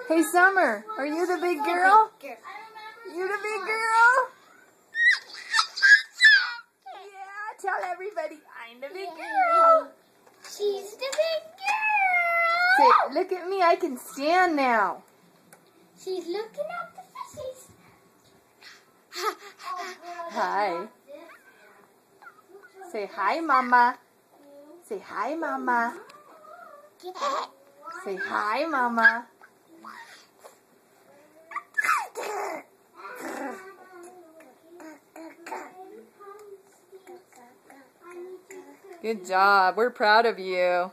Hey, Summer, are you the big girl? You the big girl? Yeah, tell everybody I'm the big girl. She's the big girl. Say, look at me, I can stand now. She's looking at the fishes. Hi. Say hi, Mama. Say hi, Mama. Say hi, Mama. Good job. We're proud of you.